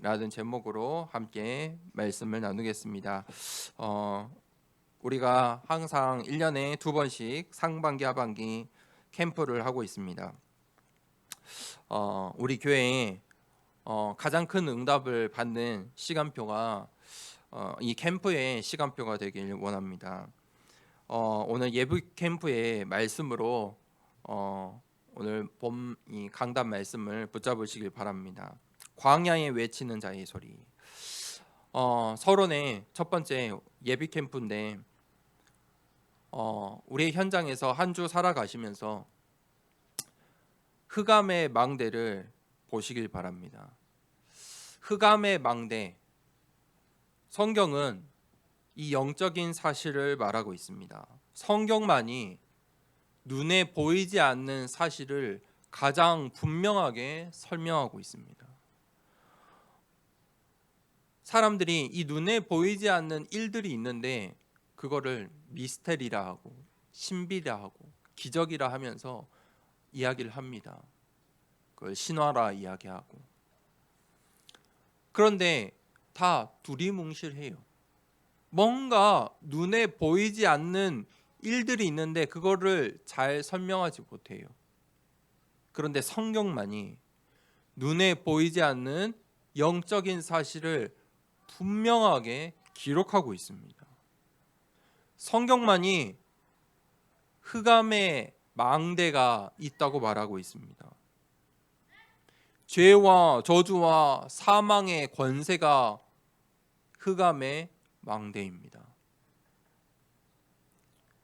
라는 제목으로 함께 말씀을 나누겠습니다. 우리가 항상 1년에 2번씩 상반기 하반기 캠프를 하고 있습니다. 우리 교회에 가장 큰 응답을 받는 시간표가 이 캠프의 시간표가 되길 원합니다. 오늘 예비 캠프의 말씀으로 오늘 봄 이 강단 말씀을 붙잡으시길 바랍니다. 광야에 외치는 자의 소리. 서론의 첫 번째 예비 캠프인데 우리의 현장에서 한 주 살아가시면서 흑암의 망대를 보시길 바랍니다. 흑암의 망대. 성경은 이 영적인 사실을 말하고 있습니다. 성경만이 눈에 보이지 않는 사실을 가장 분명하게 설명하고 있습니다. 사람들이 이 눈에 보이지 않는 일들이 있는데 그거를 미스테리라 하고 신비라 하고 기적이라 하면서 이야기를 합니다. 그걸 신화라 이야기하고. 그런데 다 두리뭉실해요. 뭔가 눈에 보이지 않는 일들이 있는데 그거를 잘 설명하지 못해요. 그런데 성경만이 눈에 보이지 않는 영적인 사실을 분명하게 기록하고 있습니다. 성경만이 흑암의 망대가 있다고 말하고 있습니다. 죄와 저주와 사망의 권세가 흑암의 망대입니다.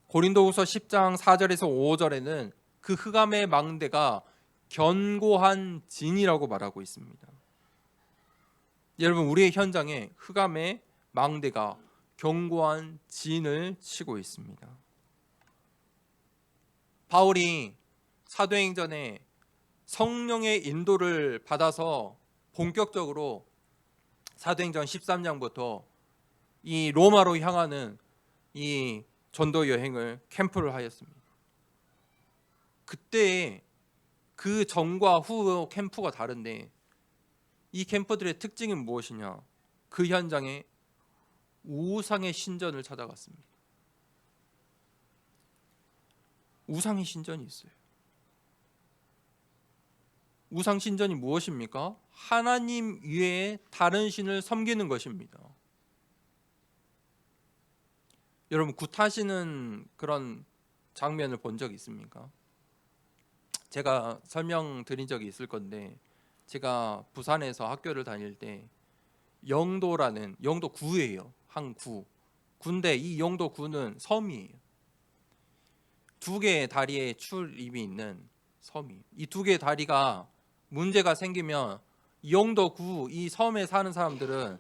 고린도후서 10장 4절에서 5절에는 그 흑암의 망대가 견고한 진이라고 말하고 있습니다. 여러분, 우리의 현장에 흑암의 망대가 견고한 진을 치고 있습니다. 바울이 사도행전에 성령의 인도를 받아서 본격적으로 사도행전 13장부터 이 로마로 향하는 이 전도 여행을 캠프를 하였습니다. 그때 그 전과 후 캠프가 다른데 이 캠프들의 특징이 무엇이냐? 그 현장에 우상의 신전을 찾아갔습니다. 우상의 신전이 있어요. 우상 신전이 무엇입니까? 하나님 외에 다른 신을 섬기는 것입니다. 여러분, 굿하시는 그런 장면을 본 적 있습니까? 제가 설명드린 적이 있을 건데 제가 부산에서 학교를 다닐 때 영도라는 영도구예요. 한 구. 군데 이 영도구는 섬이에요. 두 개의 다리에 출입이 있는 섬이. 이 두 개의 다리가 문제가 생기면 영도구 이 섬에 사는 사람들은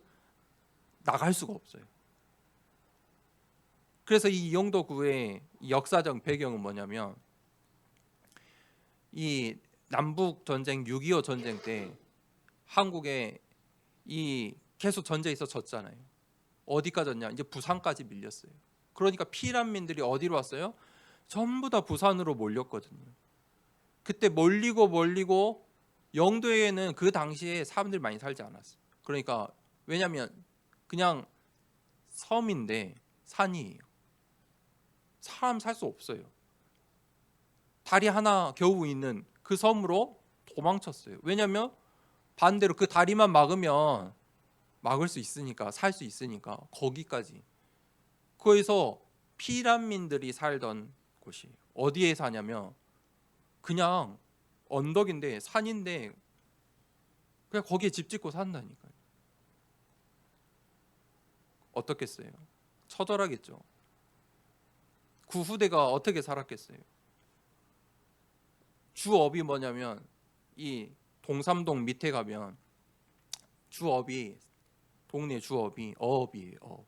나갈 수가 없어요. 그래서 이 영도구의 역사적 배경은 뭐냐면 이 남북 전쟁 6.25 전쟁 때 한국에 이 계속 전쟁에서 졌잖아요. 어디까지 졌냐? 이제 부산까지 밀렸어요. 그러니까 피난민들이 어디로 왔어요? 전부 다 부산으로 몰렸거든요. 그때 몰리고 영도에는 그 당시에 사람들이 많이 살지 않았어요. 그러니까 왜냐하면 그냥 섬인데 산이에요. 사람 살 수 없어요. 다리 하나 겨우 있는 그 섬으로 도망쳤어요. 왜냐하면 반대로 그 다리만 막으면 막을 수 있으니까, 살 수 있으니까 거기까지. 거기서 피난민들이 살던 곳이에요. 어디에 사냐면 그냥 언덕인데 산인데 그냥 거기에 집 짓고 산다니까요. 어떻겠어요? 처절하겠죠. 그 후대가 어떻게 살았겠어요? 주업이 뭐냐면 이 동삼동 밑에 가면 주업이 동네 주업이 어업이에요. 어업.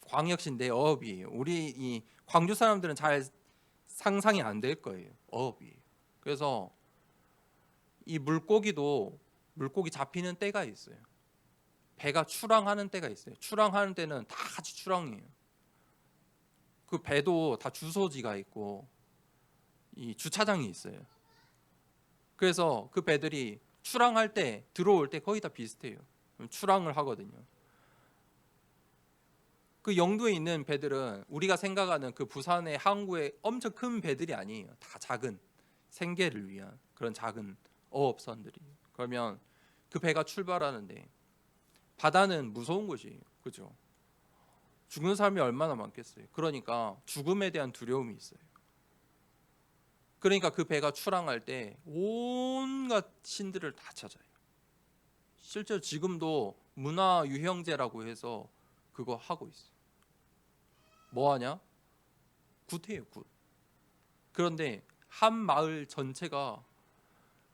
광역시인데 어업이에요. 우리 이 광주 사람들은 잘 상상이 안 될 거예요. 어업이에요. 그래서 이 물고기 잡히는 때가 있어요. 배가 출항하는 때가 있어요. 출항하는 때는 다 같이 출항해요. 그 배도 다 주소지가 있고 이 주차장이 있어요. 그래서 그 배들이 출항할 때 들어올 때 거의 다 비슷해요. 출항을 하거든요. 그 영도에 있는 배들은 우리가 생각하는 그 부산의 항구의 엄청 큰 배들이 아니에요. 다 작은 생계를 위한 그런 작은 어업선들이. 그러면 그 배가 출발하는데 바다는 무서운 곳이에요. 그죠? 죽는 사람이 얼마나 많겠어요. 그러니까 죽음에 대한 두려움이 있어요. 그러니까 그 배가 출항할 때 온갖 신들을 다 찾아요. 실제로 지금도 문화유형제라고 해서 그거 하고 있어요. 뭐 하냐? 굿해요, 굿. 그런데 한 마을 전체가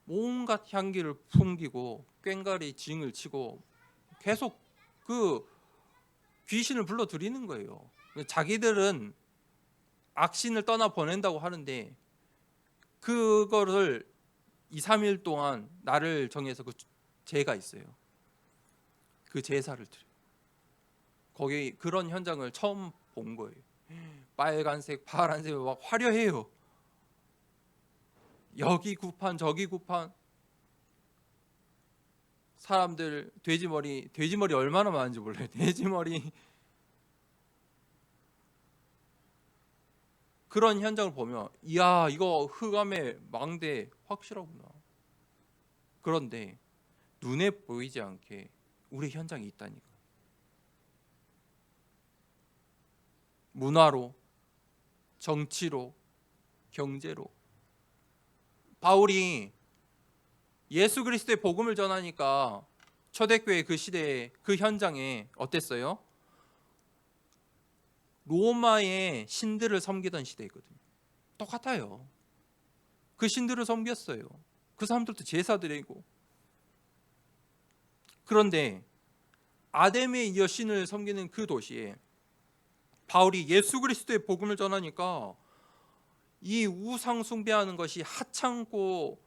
온갖 향기를 풍기고 꽹과리 징을 치고 계속 그 귀신을 불러들이는 거예요. 자기들은 악신을 떠나 보낸다고 하는데 그거를 2, 3일 동안 날을 정해서 그 제가 있어요. 그 제사를 드려요. 거기 그런 현장을 처음 본 거예요. 빨간색, 파란색 막 화려해요. 여기 구판 저기 구판. 사람들 돼지머리 얼마나 많은지 몰라요. 돼지머리. 그런 현장을 보면 이야 이거 흑암의 망대 확실하구나. 그런데 눈에 보이지 않게 우리 현장이 있다니까. 문화로, 정치로, 경제로. 바울이 예수 그리스도의 복음을 전하니까 초대교회 그 시대에 그 현장에 어땠어요? 로마의 신들을 섬기던 시대거든요. 똑같아요. 그 신들을 섬겼어요. 그 사람들도 제사 드리고. 그런데 아데미의 여신을 섬기는 그 도시에 바울이 예수 그리스도의 복음을 전하니까 이 우상 숭배하는 것이 하찮고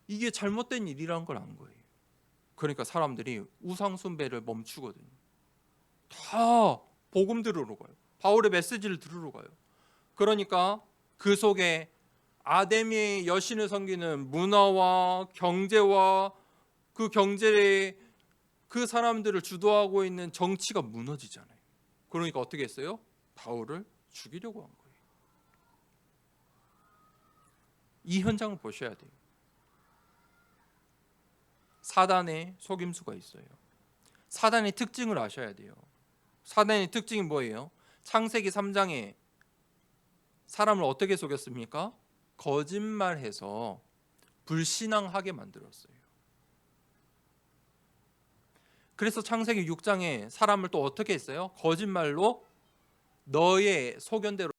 이게 잘못된 일이라는 걸 안 거예요. 그러니까 사람들이 우상 숭배를 멈추거든요. 다 복음 들으러 가요. 바울의 메시지를 들으러 가요. 그러니까 그 속에 아데미의 여신을 섬기는 문화와 경제와 그 경제에 그 사람들을 주도하고 있는 정치가 무너지잖아요. 그러니까 어떻게 했어요? 바울을 죽이려고 한 거예요. 이 현장을 보셔야 돼요. 사단의 속임수가 있어요. 사단의 특징을 아셔야 돼요. 사단의 특징이 뭐예요? 창세기 3장에 사람을 어떻게 속였습니까? 거짓말해서 불신앙하게 만들었어요. 그래서 창세기 6장에 사람을 또 어떻게 했어요? 거짓말로 너의 소견대로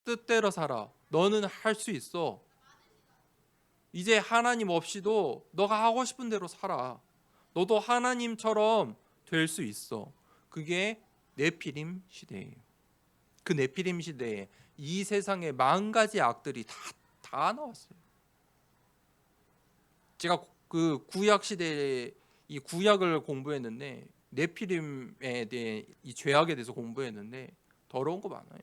뜻대로 살아. 너는 할 수 있어. 이제 하나님 없이도 너가 하고 싶은 대로 살아. 너도 하나님처럼 될 수 있어. 그게 네피림 시대예요. 그 네피림 시대에 이 세상에 만 가지 악들이 다 나왔어요. 제가 그 구약 시대에 이 구약을 공부했는데 네피림에 대해 이 죄악에 대해서 공부했는데 더러운 거 많아요.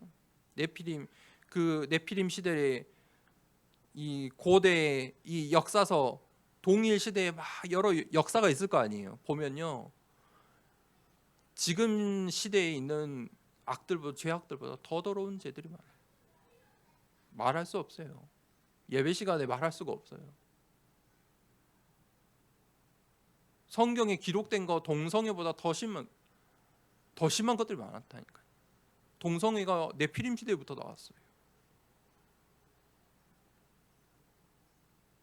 네피림 그 네피림 시대에 이 고대 이 역사서 동일 시대에 막 여러 역사가 있을 거 아니에요. 보면요. 지금 시대에 있는 악들보다 죄악들보다 더 더러운 죄들이 많아요. 말할 수 없어요. 예배 시간에 말할 수가 없어요. 성경에 기록된 거 동성애보다 더 심한 것들이 많았다니까요. 동성애가 네피림 시대부터 나왔어요.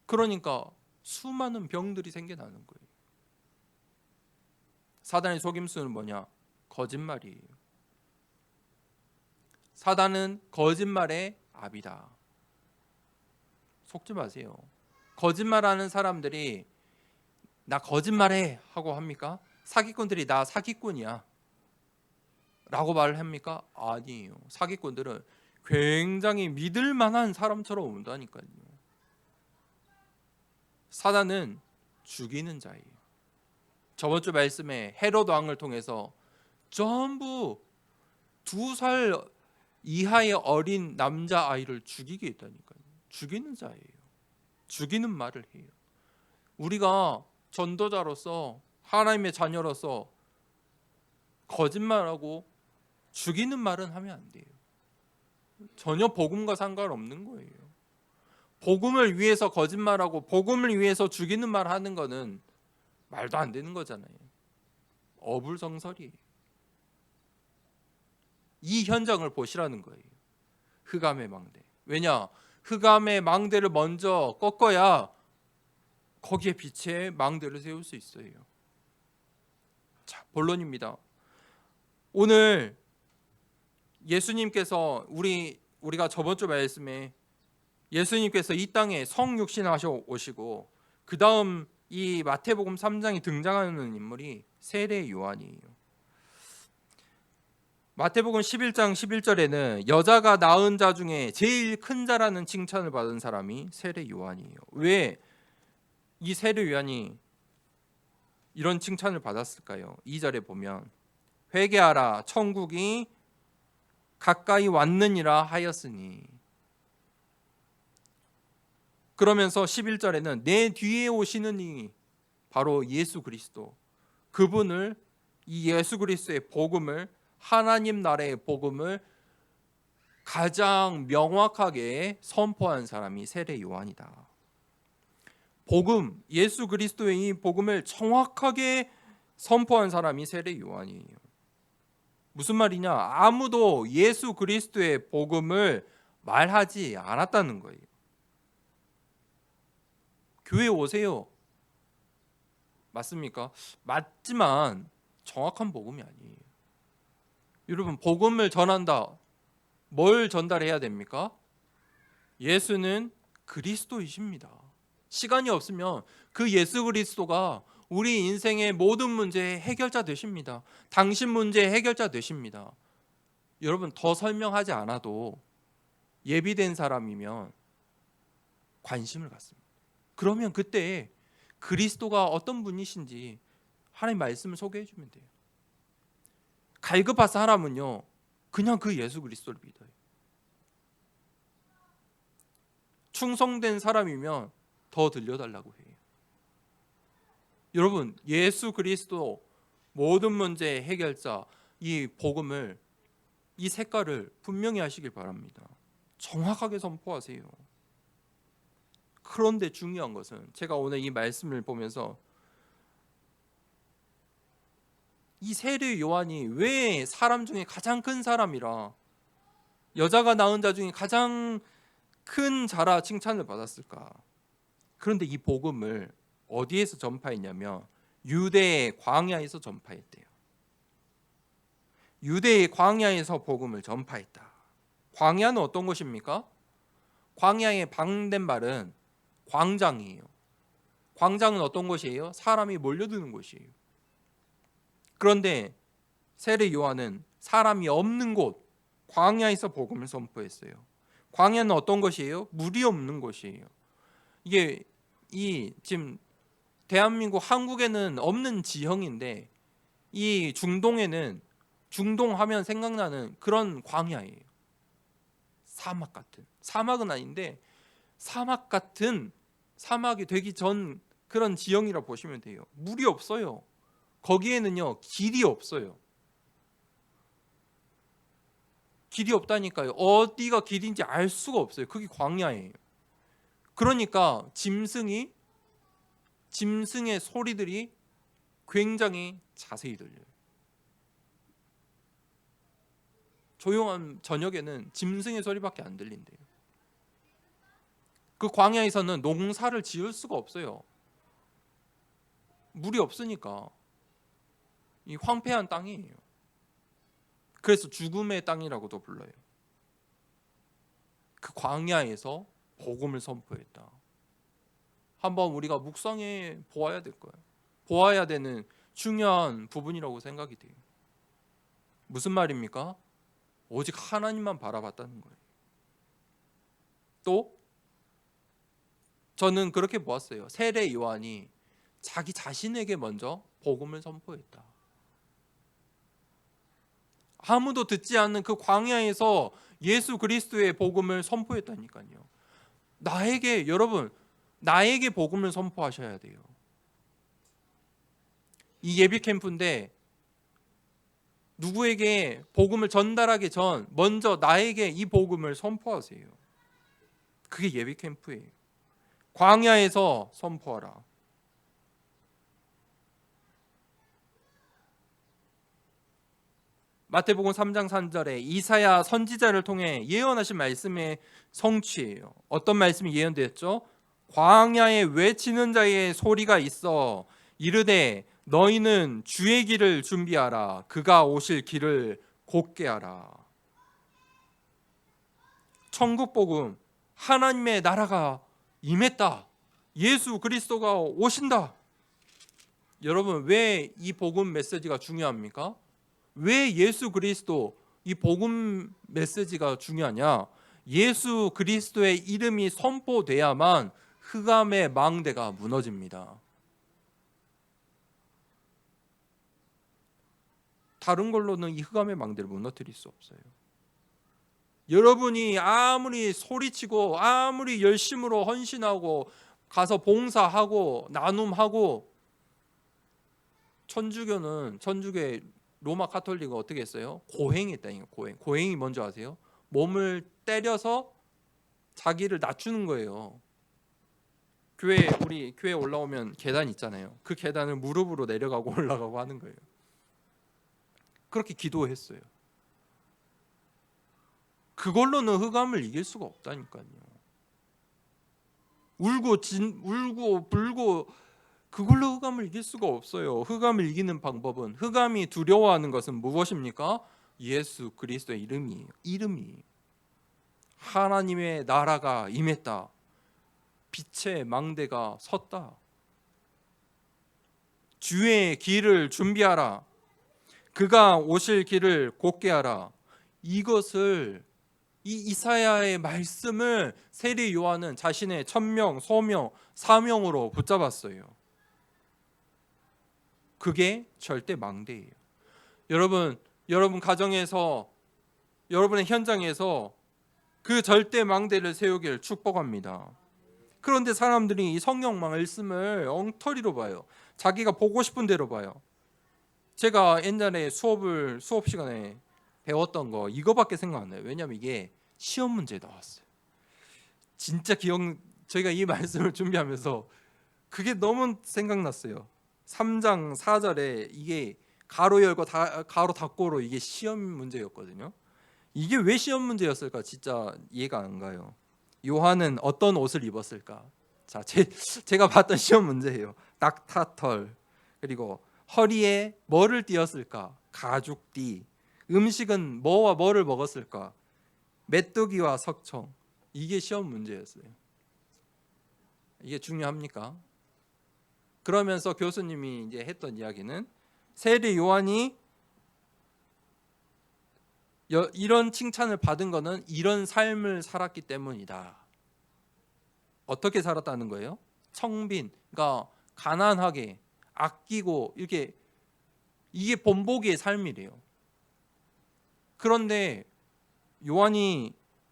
그러니까 수많은 병들이 생겨나는 거예요. 사단의 속임수는 뭐냐? 거짓말이에요. 사단은 거짓말의 압이다. 속지 마세요. 거짓말하는 사람들이 나 거짓말해 하고 합니까? 사기꾼들이 나 사기꾼이야 라고 말을 합니까? 아니에요. 사기꾼들은 굉장히 믿을 만한 사람처럼 온다니까요. 사단은 죽이는 자예요. 저번 주 말씀에 헤롯 왕을 통해서 전부 2살 이하의 어린 남자 아이를 죽이게 했다니까요. 죽이는 자예요. 죽이는 말을 해요. 우리가 전도자로서 하나님의 자녀로서 거짓말하고 죽이는 말은 하면 안 돼요. 전혀 복음과 상관없는 거예요. 복음을 위해서 거짓말하고 복음을 위해서 죽이는 말 하는 거는 말도 안 되는 거잖아요. 어불성설이에요. 이 현장을 보시라는 거예요. 흑암의 망대. 왜냐? 흑암의 망대를 먼저 꺾어야 거기에 빛의 망대를 세울 수 있어요. 자, 본론입니다. 오늘 예수님께서 우리가 저번 주 말씀에 예수님께서 이 땅에 성육신하셔 오시고 그 다음 이 마태복음 3장에 등장하는 인물이 세례 요한이에요. 마태복음 11장 11절에는 여자가 낳은 자 중에 제일 큰 자라는 칭찬을 받은 사람이 세례 요한이에요. 왜 이 세례 요한이 이런 칭찬을 받았을까요? 2절에 보면 회개하라 천국이 가까이 왔느니라 하였으니, 그러면서 11절에는 내 뒤에 오시는 이 바로 예수 그리스도, 그분을, 이 예수 그리스도의 복음을, 하나님 나라의 복음을 가장 명확하게 선포한 사람이 세례 요한이다. 복음, 예수 그리스도의 이 복음을 정확하게 선포한 사람이 세례 요한이에요. 무슨 말이냐? 아무도 예수 그리스도의 복음을 말하지 않았다는 거예요. 교회 오세요. 맞습니까? 맞지만 정확한 복음이 아니에요. 여러분, 복음을 전한다. 뭘 전달해야 됩니까? 예수는 그리스도이십니다. 시간이 없으면 그 예수 그리스도가 우리 인생의 모든 문제의 해결자 되십니다. 당신 문제의 해결자 되십니다. 여러분, 더 설명하지 않아도 예비된 사람이면 관심을 갖습니다. 그러면 그때 그리스도가 어떤 분이신지 하나님 말씀을 소개해 주면 돼요. 갈급한 사람은요, 그냥 그 예수 그리스도를 믿어요. 충성된 사람이면 더 들려달라고 해요. 여러분, 예수 그리스도 모든 문제의 해결자, 이 복음을, 이 색깔을 분명히 하시길 바랍니다. 정확하게 선포하세요. 그런데 중요한 것은 제가 오늘 이 말씀을 보면서 이 세례 요한이 왜 사람 중에 가장 큰 사람이라, 여자가 낳은 자 중에 가장 큰 자라 칭찬을 받았을까? 그런데 이 복음을 어디에서 전파했냐면 유대의 광야에서 전파했대요. 유대의 광야에서 복음을 전파했다. 광야는 어떤 곳입니까? 광야의 방된 말은 광장이에요. 광장은 어떤 곳이에요? 사람이 몰려드는 곳이에요. 그런데 세례 요한은 사람이 없는 곳, 광야에서 복음을 선포했어요. 광야는 어떤 곳이에요? 물이 없는 곳이에요. 이게 지금 대한민국, 한국에는 없는 지형인데 이 중동에는, 중동하면 생각나는 그런 광야예요. 사막 같은, 사막은 아닌데 사막 같은, 사막이 되기 전 그런 지형이라 보시면 돼요. 물이 없어요. 거기에는요, 길이 없어요. 길이 없다니까요. 어디가 길인지 알 수가 없어요. 그게 광야예요. 그러니까 짐승의 소리들이 굉장히 자세히 들려요. 조용한 저녁에는 짐승의 소리밖에 안 들린대요. 그 광야에서는 농사를 지을 수가 없어요. 물이 없으니까. 이 황폐한 땅이에요. 그래서 죽음의 땅이라고도 불러요. 그 광야에서 복음을 선포했다. 한번 우리가 묵상해 보아야 될 거예요. 보아야 되는 중요한 부분이라고 생각이 돼요. 무슨 말입니까? 오직 하나님만 바라봤다는 거예요. 또 저는 그렇게 보았어요. 세례 요한이 자기 자신에게 먼저 복음을 선포했다. 아무도 듣지 않는 그 광야에서 예수 그리스도의 복음을 선포했다니까요. 여러분, 나에게 복음을 선포하셔야 돼요. 이 예비 캠프인데 누구에게 복음을 전달하기 전 먼저 나에게 이 복음을 선포하세요. 그게 예비 캠프예요. 광야에서 선포하라. 마태복음 3장 3절에 이사야 선지자를 통해 예언하신 말씀의 성취예요. 어떤 말씀이 예언되었죠? 광야에 외치는 자의 소리가 있어 이르되 너희는 주의 길을 준비하라. 그가 오실 길을 곧게 하라. 천국 복음, 하나님의 나라가 임했다. 예수 그리스도가 오신다. 여러분, 왜 이 복음 메시지가 중요합니까? 왜 예수 그리스도 이 복음 메시지가 중요하냐? 예수 그리스도의 이름이 선포돼야만 흑암의 망대가 무너집니다. 다른 걸로는 이 흑암의 망대를 무너뜨릴 수 없어요. 여러분이 아무리 소리치고 아무리 열심으로 헌신하고 가서 봉사하고 나눔하고, 천주교의 로마 카톨릭은 어떻게 했어요? 고행했다니까. 고행이 뭔지 아세요? 몸을 때려서 자기를 낮추는 거예요. 우리 교회 올라오면 계단 있잖아요. 그 계단을 무릎으로 내려가고 올라가고 하는 거예요. 그렇게 기도했어요. 그걸로는 흑암을 이길 수가 없다니까요. 울고 불고 그걸로 흑암을 이길 수가 없어요. 흑암을 이기는 방법은, 흑암이 두려워하는 것은 무엇입니까? 예수 그리스도의 이름이 하나님의 나라가 임했다. 빛의 망대가 섰다. 주의 길을 준비하라. 그가 오실 길을 곧게 하라. 이것을, 이 이사야의 말씀을 세례 요한은 자신의 천명, 소명, 사명으로 붙잡았어요. 그게 절대 망대예요. 여러분 가정에서, 여러분의 현장에서 그 절대 망대를 세우기를 축복합니다. 그런데 사람들이 이 성경 말씀을 엉터리로 봐요. 자기가 보고 싶은 대로 봐요. 제가 옛날에 수업 시간에 배웠던 거 이거밖에 생각 안 나요. 왜냐하면 이게 시험 문제에 나왔어요. 진짜 저희가 이 말씀을 준비하면서 그게 너무 생각났어요. 3장 4절에 이게 가로 열고 가로 닫고로 이게 시험 문제였거든요. 이게 왜 시험 문제였을까? 진짜 이해가 안 가요. 요한은 어떤 옷을 입었을까? 자, 제가 봤던 시험 문제예요. 낙타털, 그리고 허리에 뭐를 띠었을까? 가죽띠. 음식은 뭐와 뭐를 먹었을까? 메뚜기와 석청. 이게 시험 문제였어요. 이게 중요합니까? 그러면서 교수님이 이제 했던 이야기는, 세례 요한이 이런 칭찬을 받은 것은 이런 삶을 살았기 때문이다. 어떻게 살았다는 거예요? 청빈, 그러니까 가난하게, 아끼고, 이게 본보기의 삶이래요. 그런데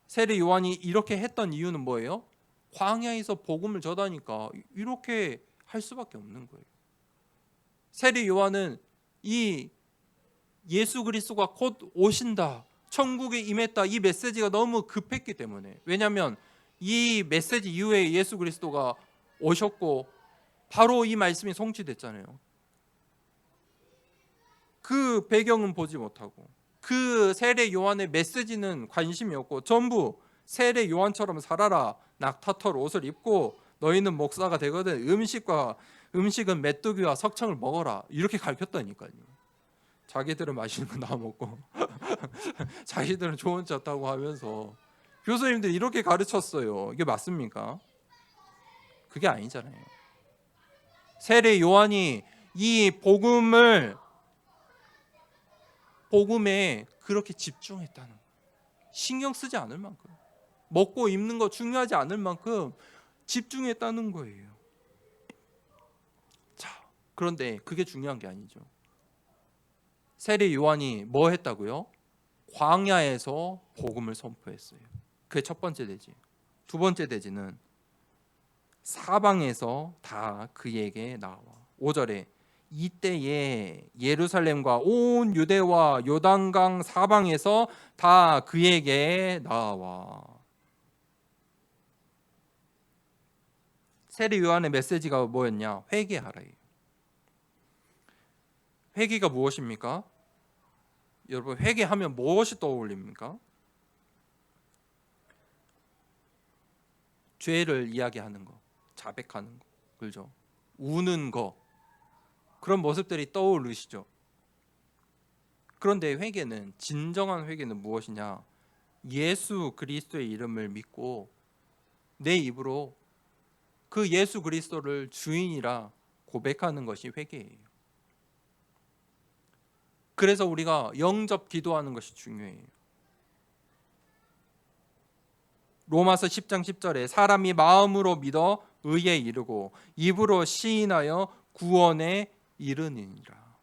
세례 요한이 이렇게 했던 이유는 뭐예요? 광야에서 복음을 전하니까 이렇게 할 수밖에 없는 거예요. 세례 요한은 이 예수 그리스도가 곧 오신다, 천국에 임했다, 이 메시지가 너무 급했기 때문에. 왜냐하면 이 메시지 이후에 예수 그리스도가 오셨고 바로 이 말씀이 성취됐잖아요. 그 배경은 보지 못하고, 그 세례 요한의 메시지는 관심이 없고, 전부 세례 요한처럼 살아라, 낙타털 옷을 입고 너희는 목사가 되거든, 음식은 메뚜기와 석청을 먹어라, 이렇게 가르쳤다니까요. 자기들은 맛있는 거 다 먹고 자기들은 좋은 차 타고 하면서 교수님들이 이렇게 가르쳤어요. 이게 맞습니까? 그게 아니잖아요. 세례 요한이 이 복음에 그렇게 집중했다는 거예요. 신경 쓰지 않을 만큼, 먹고 입는 거 중요하지 않을 만큼 집중했다는 거예요. 자, 그런데 그게 중요한 게 아니죠. 세례 요한이 뭐 했다고요? 광야에서 복음을 선포했어요. 그게 첫 번째 대지. 두 번째 대지는 사방에서 다 그에게 나와. 5절에 이때에 예루살렘과 온 유대와 요단강 사방에서 다 그에게 나와. 세례 요한의 메시지가 뭐였냐? 회개하라예요. 회개가 무엇입니까? 여러분, 회개하면 무엇이 떠올립니까? 죄를 이야기하는 거, 자백하는 거, 그죠? 우는 거, 그런 모습들이 떠오르시죠. 그런데 회개는, 진정한 회개는 무엇이냐? 예수 그리스도의 이름을 믿고 내 입으로 그 예수 그리스도를 주인이라 고백하는 것이 회개예요. 그래서 우리가 영접 기도하는 것이 중요해요. 로마서 10장 10절에 사람이 마음으로 믿어 의에 이르고 입으로 시인하여 구원에 이르느니라.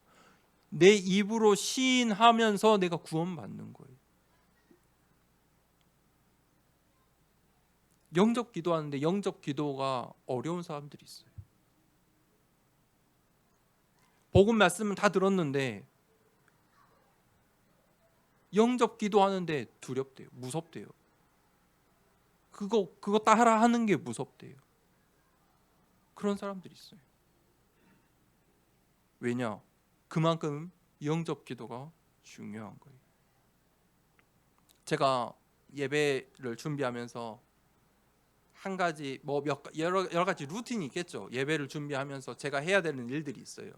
내 입으로 시인하면서 내가 구원받는 거예요. 영접 기도하는데 영접 기도가 어려운 사람들이 있어요. 복음 말씀은 다 들었는데 영접 기도하는데 두렵대요. 무섭대요. 그거 따라 하는 게 무섭대요. 그런 사람들이 있어요. 왜냐? 그만큼 영접 기도가 중요한 거예요. 제가 예배를 준비하면서 한 가지 여러 가지 루틴이 있겠죠. 예배를 준비하면서 제가 해야 되는 일들이 있어요.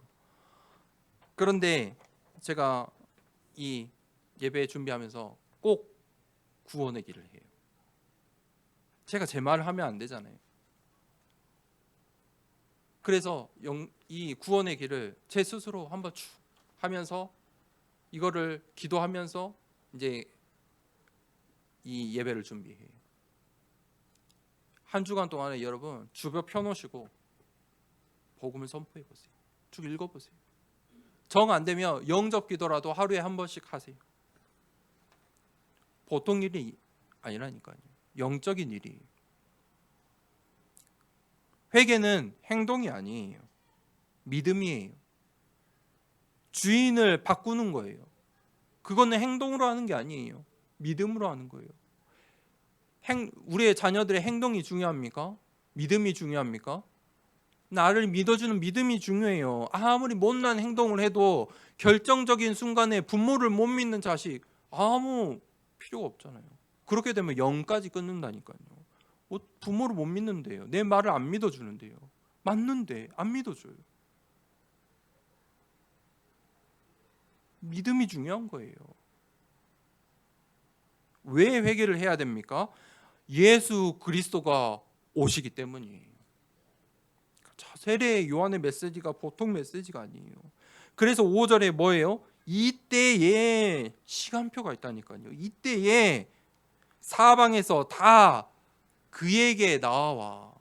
그런데 제가 이 예배 준비하면서 꼭 구원의 길을 해요. 제가 제 말을 하면 안 되잖아요. 그래서 이 구원의 길을 제 스스로 한번 쭉 하면서 이거를 기도하면서 이제 이 예배를 준비해요. 한 주간 동안에 여러분 주변 펴놓으시고 복음을 선포해 보세요. 쭉 읽어보세요. 정 안 되면 영접 기도라도 하루에 한 번씩 하세요. 보통 일이 아니라니까요. 영적인 일이에요. 회개는 행동이 아니에요. 믿음이에요. 주인을 바꾸는 거예요. 그거는 행동으로 하는 게 아니에요. 믿음으로 하는 거예요. 우리의 자녀들의 행동이 중요합니까? 믿음이 중요합니까? 나를 믿어주는 믿음이 중요해요. 아무리 못난 행동을 해도 결정적인 순간에 부모를 못 믿는 자식 아무 필요가 없잖아요. 그렇게 되면 영까지 끊는다니까요. 부모를 못 믿는데요. 내 말을 안 믿어주는데요. 맞는데 안 믿어줘요. 믿음이 중요한 거예요. 왜 회개를 해야 됩니까? 예수 그리스도가 오시기 때문이에요. 세례 요한의 메시지가 보통 메시지가 아니에요. 그래서 5절에 뭐예요? 이때에 시간표가 있다니까요. 이때에 사방에서 다 그에게 나와.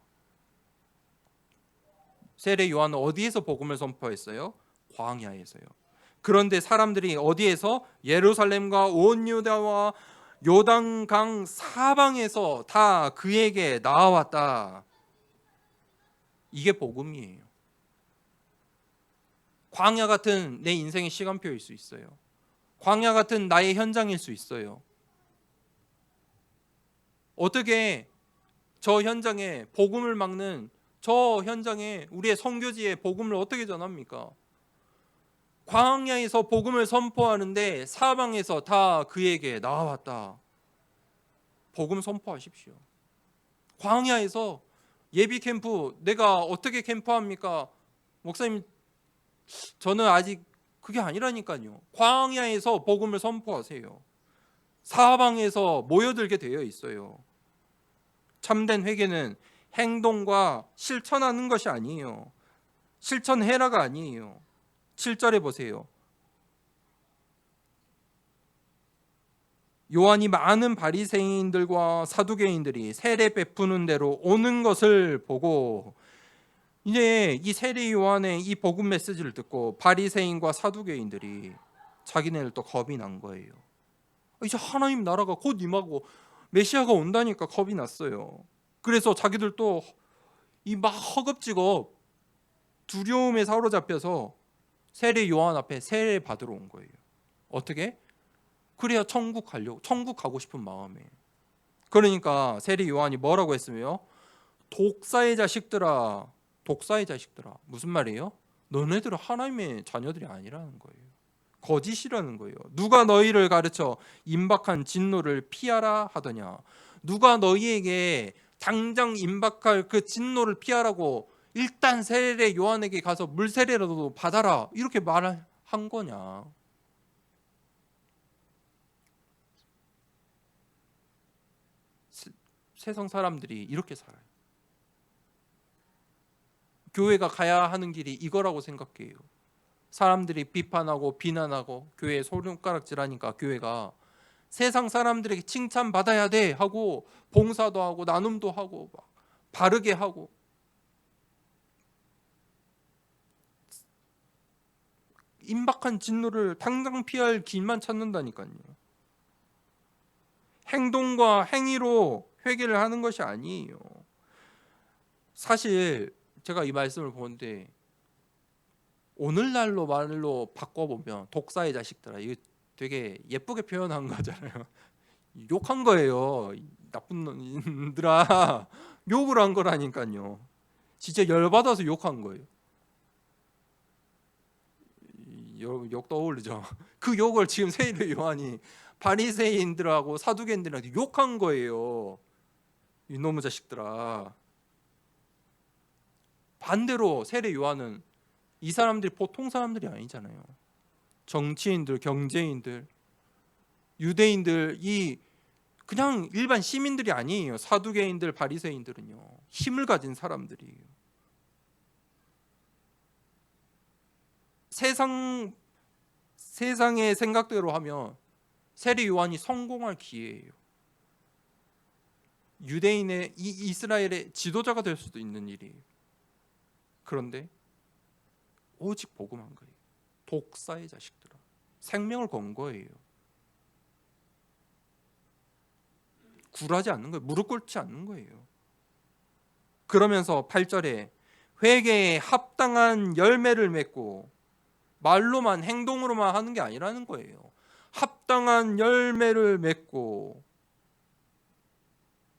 세례 요한은 어디에서 복음을 선포했어요? 광야에서요. 그런데 사람들이 어디에서? 예루살렘과 온 유다와 요단강 사방에서 다 그에게 나왔다. 이게 복음이에요. 광야 같은 내 인생의 시간표일 수 있어요. 광야 같은 나의 현장일 수 있어요. 어떻게 저 현장에 복음을 막는 저 현장에 우리의 선교지에 복음을 어떻게 전합니까? 광야에서 복음을 선포하는데 사방에서 다 그에게 나왔다. 복음 선포하십시오. 광야에서 예비 캠프 내가 어떻게 캠프합니까? 목사님 저는 아직 그게 아니라니까요. 광야에서 복음을 선포하세요. 사방에서 모여들게 되어 있어요. 참된 회개는 행동과 실천하는 것이 아니에요. 실천해라가 아니에요. 7절에 보세요. 요한이 많은 바리새인들과 사두개인들이 세례 베푸는 대로 오는 것을 보고 이제 이 세례 요한의 이 복음 메시지를 듣고 바리새인과 사두개인들이 자기네들 또 겁이 난 거예요. 이제 하나님 나라가 곧 임하고 메시아가 온다니까 겁이 났어요. 그래서 자기들 또 이 막 허겁지겁 두려움에 사로잡혀서 세례 요한 앞에 세례 받으러 온 거예요. 어떻게? 그래야 천국 가고 싶은 마음에. 그러니까 세례 요한이 뭐라고 했으며, 독사의 자식들아, 독사의 자식들아. 무슨 말이에요? 너네들은 하나님의 자녀들이 아니라는 거예요. 거짓이라는 거예요. 누가 너희를 가르쳐 임박한 진노를 피하라 하더냐? 누가 너희에게 당장 임박할 그 진노를 피하라고 일단 세례 요한에게 가서 물 세례라도 받아라 이렇게 말한 거냐? 세상 사람들이 이렇게 살아요. 교회가 가야 하는 길이 이거라고 생각해요. 사람들이 비판하고 비난하고 교회에 손가락질하니까 교회가 세상 사람들에게 칭찬받아야 돼 하고 봉사도 하고 나눔도 하고 막 바르게 하고, 임박한 진노를 당장 피할 길만 찾는다니까요. 행동과 행위로 회개를 하는 것이 아니에요. 사실 제가 이 말씀을 보는데 오늘날로 말로 바꿔보면 독사의 자식들아, 이거 되게 예쁘게 표현한 거잖아요. 욕한 거예요. 나쁜 놈들아, 욕을 한 거라니까요. 진짜 열받아서 욕한 거예요. 욕 떠오르죠. 그 욕을 지금 세례 요한이 바리새인들하고 사두개인들한테 욕한 거예요. 이놈의 자식들아. 반대로 세례 요한은 이 사람들이 보통 사람들이 아니잖아요. 정치인들, 경제인들, 유대인들, 이 그냥 일반 시민들이 아니에요. 사두개인들, 바리새인들은요, 힘을 가진 사람들이에요. 세상의 생각대로 하면 세례 요한이 성공할 기회예요. 유대인의 이스라엘의 지도자가 될 수도 있는 일이에요. 그런데 오직 복음한 거예요. 독사의 자식들아, 생명을 건 거예요. 굴하지 않는 거예요. 무릎 꿇지 않는 거예요. 그러면서 8절에 회개에 합당한 열매를 맺고, 말로만 행동으로만 하는 게 아니라는 거예요. 합당한 열매를 맺고,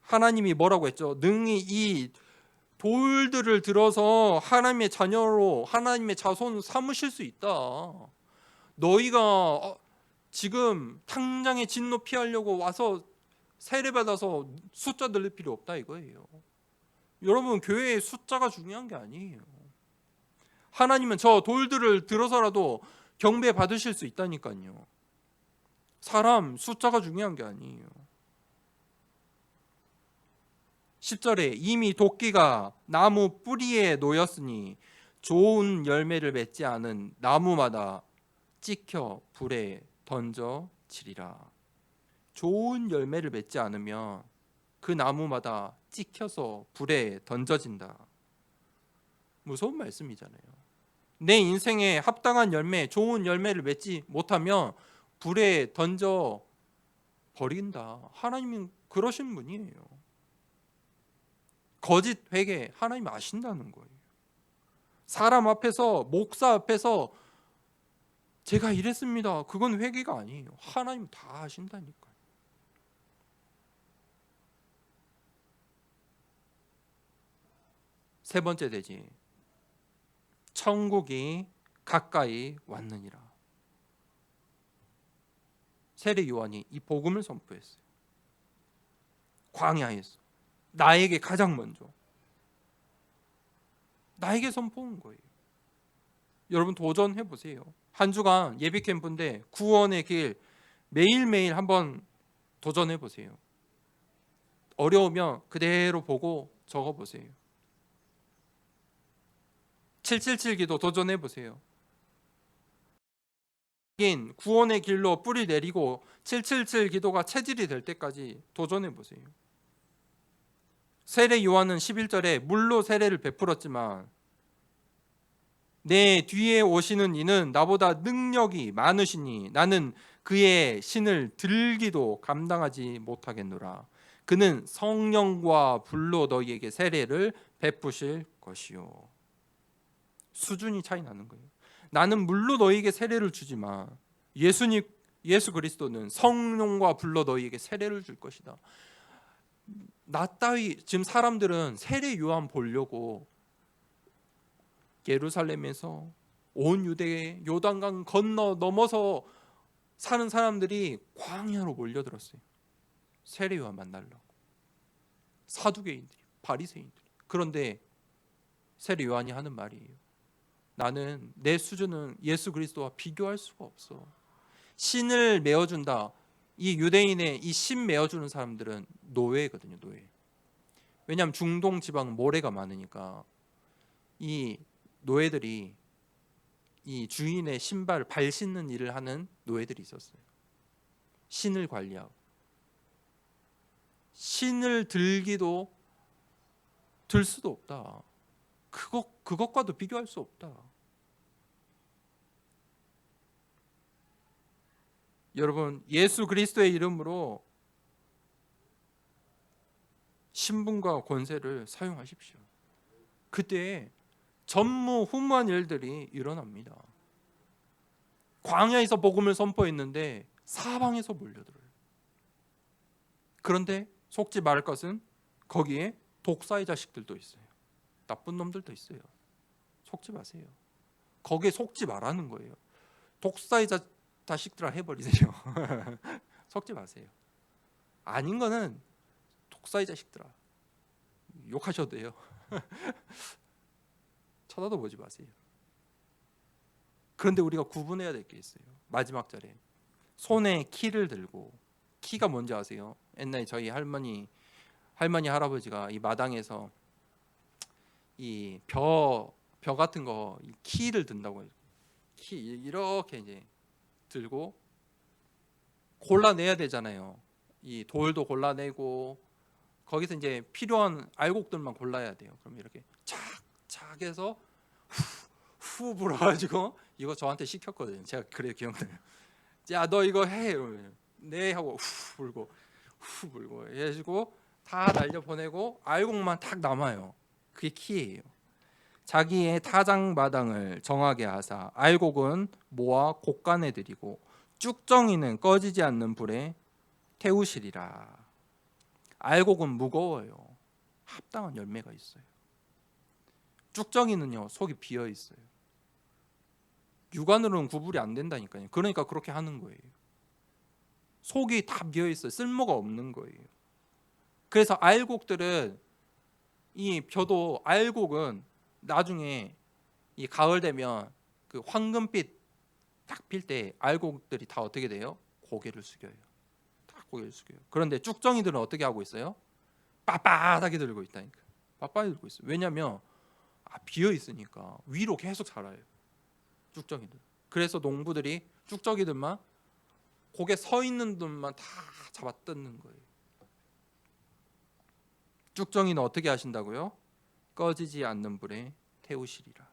하나님이 뭐라고 했죠? 능히 이 돌들을 들어서 하나님의 자녀로, 하나님의 자손 삼으실 수 있다. 너희가 지금 당장의 진노 피하려고 와서 세례받아서 숫자 늘릴 필요 없다 이거예요. 여러분, 교회의 숫자가 중요한 게 아니에요. 하나님은 저 돌들을 들어서라도 경배 받으실 수 있다니까요. 사람 숫자가 중요한 게 아니에요. 10절에 이미 도끼가 나무 뿌리에 놓였으니 좋은 열매를 맺지 않은 나무마다 찍혀 불에 던져지리라. 좋은 열매를 맺지 않으면 그 나무마다 찍혀서 불에 던져진다. 무서운 말씀이잖아요. 내 인생에 합당한 열매, 좋은 열매를 맺지 못하면 불에 던져 버린다. 하나님은 그러신 분이에요. 거짓 회개 하나님 아신다는 거예요. 사람 앞에서, 목사 앞에서 제가 이랬습니다, 그건 회개가 아니에요. 하나님 다 아신다니까요. 세 번째 대지, 천국이 가까이 왔느니라. 세례 요한이 이 복음을 선포했어요. 광야에서 나에게 가장 먼저 나에게 선포한 거예요. 여러분 도전해 보세요. 한 주간 예비 캠프인데 구원의 길 매일매일 한번 도전해 보세요. 어려우면 그대로 보고 적어 보세요. 777 기도 도전해 보세요. 구원의 길로 뿌리 내리고 777 기도가 체질이 될 때까지 도전해 보세요. 세례 요한은 11절에 물로 세례를 베풀었지만 내 뒤에 오시는 이는 나보다 능력이 많으시니 나는 그의 신을 들기도 감당하지 못하겠노라. 그는 성령과 불로 너희에게 세례를 베푸실 것이요. 수준이 차이 나는 거예요. 나는 물로 너희에게 세례를 주지만 예수 그리스도는 성령과 불로 너희에게 세례를 줄 것이다. 나 따위 지금 사람들은 세례 요한 보려고 예루살렘에서 온 유대에 요단강 건너 넘어서 사는 사람들이 광야로 몰려들었어요. 세례 요한 만나려고. 사두개인들이, 바리새인들이. 그런데 세례 요한이 하는 말이에요. 나는 내 수준은 예수 그리스도와 비교할 수가 없어. 신을 메어준다. 이 유대인의 이 신 메어주는 사람들은 노예거든요. 노예. 왜냐하면 중동 지방은 모래가 많으니까 이 노예들이 이 주인의 신발 발 씻는 일을 하는 노예들이 있었어요. 신을 관리하고 신을 들기도 들 수도 없다. 그것과도 비교할 수 없다. 여러분, 예수 그리스도의 이름으로 신분과 권세를 사용하십시오. 그때 전무후무한 일들이 일어납니다. 광야에서 복음을 선포했는데 사방에서 몰려들어요. 그런데 속지 말할 것은 거기에 독사의 자식들도 있어요. 나쁜 놈들도 있어요. 속지 마세요. 거기에 속지 말라는 거예요. 독사의 자식들아 해버리세요. 속지 마세요. 아닌 거는 독사의 자식들아 욕하셔도 돼요. 쳐다도 보지 마세요. 그런데 우리가 구분해야 될 게 있어요. 마지막 절에 손에 키를 들고, 키가 뭔지 아세요? 옛날에 저희 할머니 할아버지가 이 마당에서 이 벼 같은 거 키를 든다고 해요. 키 이렇게 이제 들고 골라내야 되잖아요. 이 돌도 골라내고 거기서 이제 필요한 알곡들만 골라야 돼요. 그럼 이렇게 착착 해서 후 불어가지고, 이거 저한테 시켰거든요. 제가 그래 기억나요. 야, 너 이거 해. 이러면 네 하고 후 불고 해가지고 다 날려 보내고 알곡만 탁 남아요. 그게 키예요. 자기의 타작 마당을 정하게 하사 알곡은 모아 곡간에 들이고 쭉정이는 꺼지지 않는 불에 태우시리라. 알곡은 무거워요. 합당한 열매가 있어요. 쭉정이는요, 속이 비어 있어요. 육안으로는 구분이 안 된다니까요. 그러니까 그렇게 하는 거예요. 속이 다 비어 있어요. 쓸모가 없는 거예요. 그래서 알곡들은, 이 벼도 알곡은 나중에 이 가을 되면 그 황금빛 딱 필 때 알곡들이 다 어떻게 돼요? 고개를 숙여요. 다 고개를 숙여요. 그런데 쭉정이들은 어떻게 하고 있어요? 빳빳하게 들고 있다니까. 빳빳하게 들고 있어요. 왜냐하면 비어 있으니까 위로 계속 자라요. 쭉정이들. 그래서 농부들이 쭉정이들만 고개 서 있는 놈만 다 잡아 뜯는 거예요. 쭉정이는 어떻게 하신다고요? 꺼지지 않는 불에 태우시리라.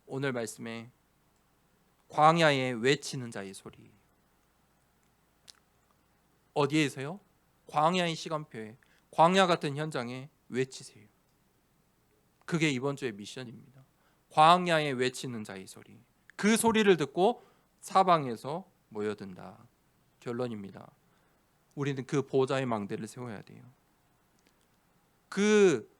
오늘 말씀에 광야에 외치는 자의 소리. 어디에서요? 광야의 시간표에, 광야 같은 현장에 외치세요. 그게 이번 주의 미션입니다. 광야에 외치는 자의 소리. 그 소리를 듣고 사방에서 모여든다. 결론입니다. 우리는 그 보좌의 망대를 세워야 돼요. 그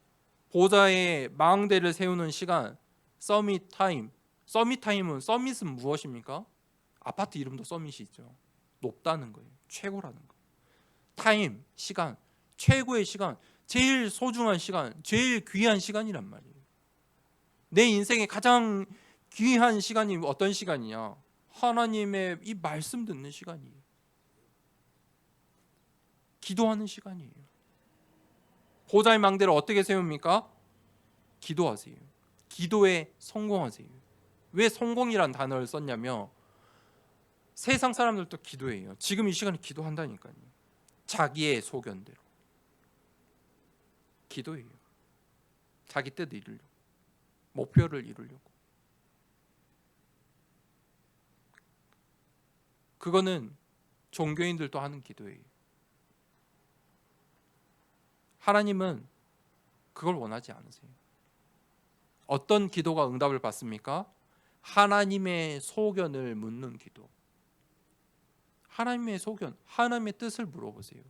보좌의 망대를 세우는 시간, 서밋 타임. 서밋 타임은, 서밋은 무엇입니까? 아파트 이름도 서밋이 있죠. 높다는 거예요. 최고라는 거예요. 타임, 시간, 최고의 시간, 제일 소중한 시간, 제일 귀한 시간이란 말이에요. 내 인생에 가장 귀한 시간이 어떤 시간이냐? 하나님의 이 말씀 듣는 시간이에요. 기도하는 시간이에요. 보좌의 망대를 어떻게 세웁니까? 기도하세요. 기도에 성공하세요. 왜 성공이란 단어를 썼냐면, 세상 사람들도 기도해요. 지금 이 시간에 기도한다니까요. 자기의 소견대로 기도해요. 자기 뜻 이루려고, 목표를 이루려고. 그거는 종교인들도 하는 기도예요. 하나님은 그걸 원하지 않으세요. 어떤 기도가 응답을 받습니까? 하나님의 소견을 묻는 기도. 하나님의 소견, 하나님의 뜻을 물어보세요.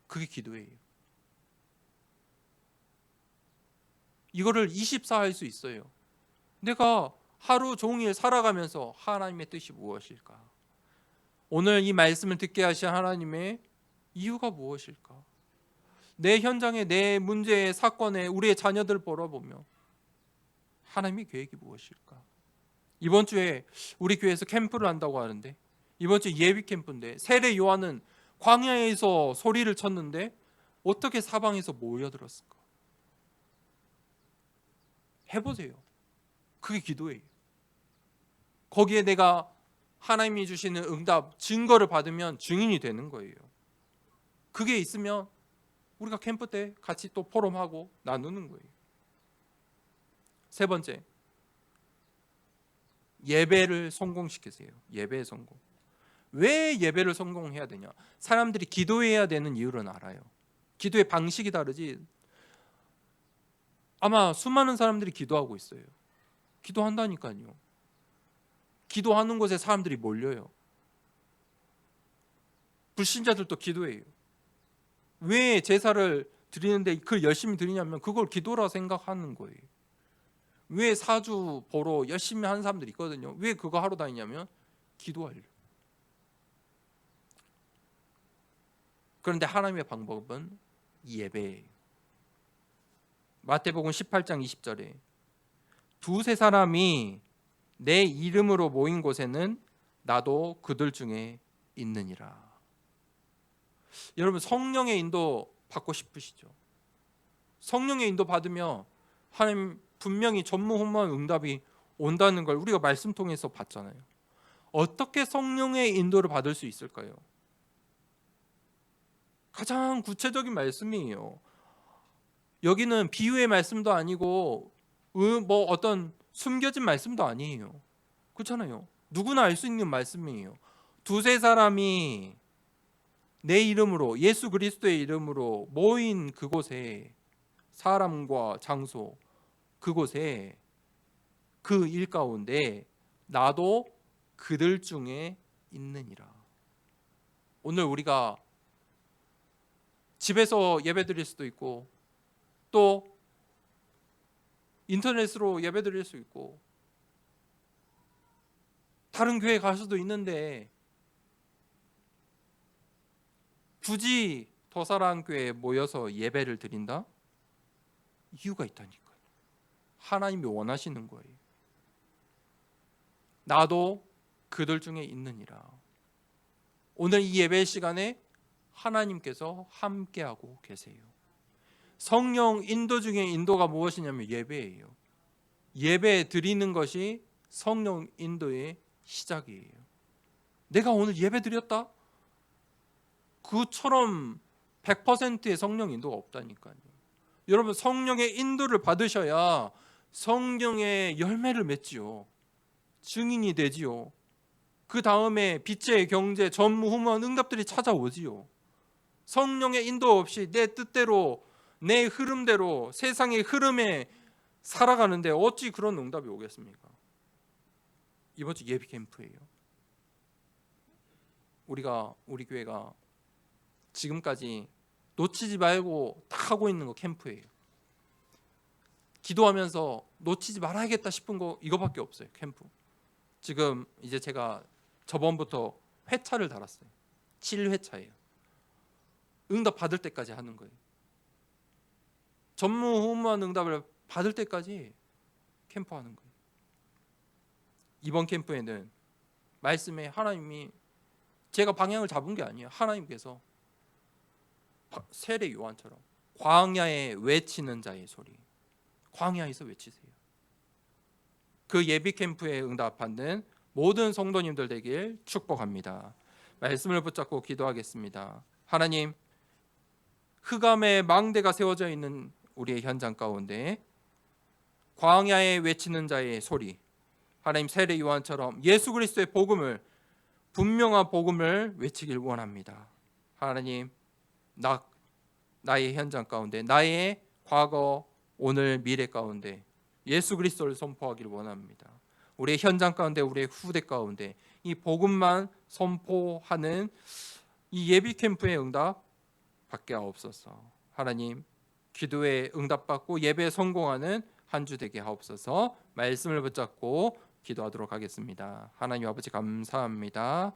그게 기도예요. 이거를 24 할 수 있어요. 내가 하루 종일 살아가면서 하나님의 뜻이 무엇일까? 오늘 이 말씀을 듣게 하신 하나님의 이유가 무엇일까? 내 현장에, 내 문제의 사건에 우리의 자녀들 보러보며 하나님의 계획이 무엇일까? 이번 주에 우리 교회에서 캠프를 한다고 하는데, 이번 주 예비 캠프인데 세례 요한은 광야에서 소리를 쳤는데 어떻게 사방에서 모여들었을까? 해보세요. 그게 기도예요. 거기에 내가 하나님이 주시는 응답, 증거를 받으면 증인이 되는 거예요. 그게 있으면 우리가 캠프 때 같이 또 포럼하고 나누는 거예요. 세 번째, 예배를 성공시키세요. 예배의 성공. 왜 예배를 성공해야 되냐? 사람들이 기도해야 되는 이유를 알아요. 기도의 방식이 다르지. 아마 수많은 사람들이 기도하고 있어요. 기도한다니까요. 기도하는 곳에 사람들이 몰려요. 불신자들도 기도해요. 왜 제사를 드리는데 그걸 열심히 드리냐면 그걸 기도라 생각하는 거예요. 왜 사주 보러 열심히 하는 사람들이 있거든요. 왜 그거 하러 다니냐면 기도하려. 그런데 하나님의 방법은 예배예요. 마태복음 18장 20절에 두세 사람이 내 이름으로 모인 곳에는 나도 그들 중에 있느니라. 여러분, 성령의 인도 받고 싶으시죠? 성령의 인도 받으면 하나님 분명히 전무후무한 응답이 온다는 걸 우리가 말씀 통해서 봤잖아요. 어떻게 성령의 인도를 받을 수 있을까요? 가장 구체적인 말씀이에요. 여기는 비유의 말씀도 아니고 뭐 어떤 숨겨진 말씀도 아니에요. 그렇잖아요. 누구나 알 수 있는 말씀이에요. 두세 사람이 내 이름으로, 예수 그리스도의 이름으로 모인 그곳에, 사람과 장소 그곳에, 그 일 가운데 나도 그들 중에 있느니라. 오늘 우리가 집에서 예배드릴 수도 있고 또 인터넷으로 예배드릴 수 있고 다른 교회 갈 수도 있는데 굳이 더사랑교회에 모여서 예배를 드린다? 이유가 있다니까요. 하나님이 원하시는 거예요. 나도 그들 중에 있느니라. 오늘 이 예배 시간에 하나님께서 함께하고 계세요. 성령 인도 중에 인도가 무엇이냐면 예배예요. 예배 드리는 것이 성령 인도의 시작이에요. 내가 오늘 예배 드렸다? 그처럼 100%의 성령 인도가 없다니까요. 여러분, 성령의 인도를 받으셔야 성령의 열매를 맺지요. 증인이 되지요. 그 다음에 빛의 경제, 전무후무한 응답들이 찾아오지요. 성령의 인도 없이 내 뜻대로, 내 흐름대로 세상의 흐름에 살아가는데 어찌 그런 응답이 오겠습니까? 이번 주 예비 캠프예요. 우리 교회가 지금까지 놓치지 말고 딱 하고 있는 거 캠프예요. 기도하면서 놓치지 말아야겠다 싶은 거 이거밖에 없어요. 캠프. 지금 이제 제가 저번부터 회차를 달았어요. 7회차예요. 응답 받을 때까지 하는 거예요. 전무후무한 응답을 받을 때까지 캠프하는 거예요. 이번 캠프에는 말씀에 하나님이, 제가 방향을 잡은 게 아니에요. 하나님께서 세례 요한처럼 광야에 외치는 자의 소리, 광야에서 외치세요. 그 예비 캠프에 응답받는 모든 성도님들 되길 축복합니다. 말씀을 붙잡고 기도하겠습니다. 하나님, 흑암의 망대가 세워져 있는 우리의 현장 가운데 광야에 외치는 자의 소리, 하나님 세례 요한처럼 예수 그리스도의 복음을, 분명한 복음을 외치길 원합니다. 하나님, 나의 현장 가운데, 나의 과거, 오늘, 미래 가운데 예수 그리스도를 선포하기를 원합니다. 우리의 현장 가운데, 우리의 후대 가운데 이 복음만 선포하는 이 예비 캠프의 응답 받게 하옵소서. 하나님, 기도에 응답받고 예배에 성공하는 한 주 되게 하옵소서. 말씀을 붙잡고 기도하도록 하겠습니다. 하나님 아버지 감사합니다.